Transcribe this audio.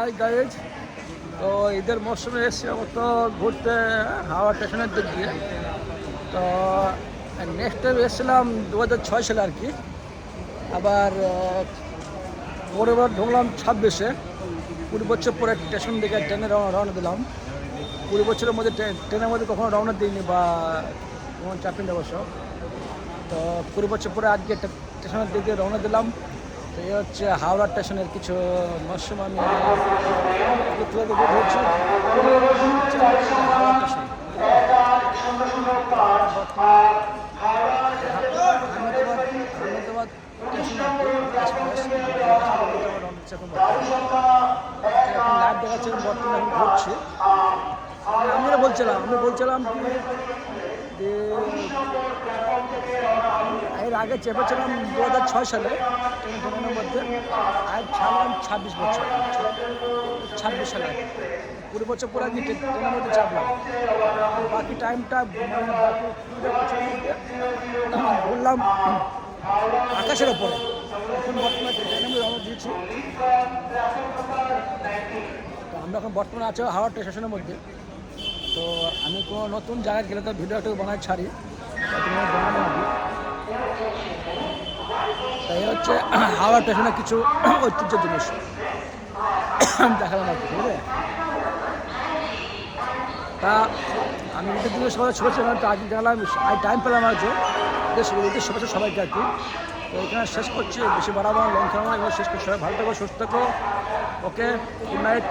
Hi guys, তো ঈদের মরশুমে এসেছিলাম তো ঘুরতে হাওড়া স্টেশনের দিক দিয়ে। তো নেক্সট টাইম এসেছিলাম 2006 সালে আর কি। আবার পরের বার ঢুকলাম 26-এ, 20 বছর পরে স্টেশন দিকে ট্রেনে রওনা দিলাম। 20 বছরের মধ্যে ট্রেনের মধ্যে কখনো রওনা দিইনি বা কোনো চাপিনি অবশ্য। তো 20 বছর পরে আজকে স্টেশনের দিকে রওনা দিলাম। তো এই হচ্ছে হাওড়া স্টেশনের কিছু মরশুম আমি তুলে ধরছি। হাওড়া স্টেশন আহমেদাবাদ স্টেশন আর কি, এক্সপ্রেস এখন লাইভ দেখাচ্ছে, বর্তমানে আমি ঘুরছি। আমি বলছিলাম কি যে এর আগে চেপেছিলাম 2006 সালে ট্রেনের মধ্যে, আর ছাড়লাম 26 সালে 20 বছর পরে আজকে ট্রেনের মধ্যে চাপলাম। বাকি টাইমটা বললাম আকাশের ওপরে। এখন বর্তমানে ট্রেনের মধ্যে রওনা দিয়েছি। তো আমরা এখন বর্তমানে আছি হাওড়া স্টেশনের মধ্যে। তো আমি কোনো নতুন জায়গায় গেলে তো ভিডিও একটু বানাই ছাড়ি, বানানো হবে। তাই হচ্ছে হাওড়া স্টেশনের কিছু ঐতিহ্য জিনিস দেখালাম আর কি, ঠিক আছে। তা আমি ঈদের দিনে সবাই শুভেচ্ছা, তো আজকে দেখলাম টাইম পেলাম আর যে ঈদের শুভেচ্ছা সবাইকে আর কি। তো এখানে শেষ করছি, বেশি বাড়াবো লং খেলাম, এবার শেষ করছি। সবাই ভালো থাকো, সুস্থ থাকো, ওকে, গুড নাইট।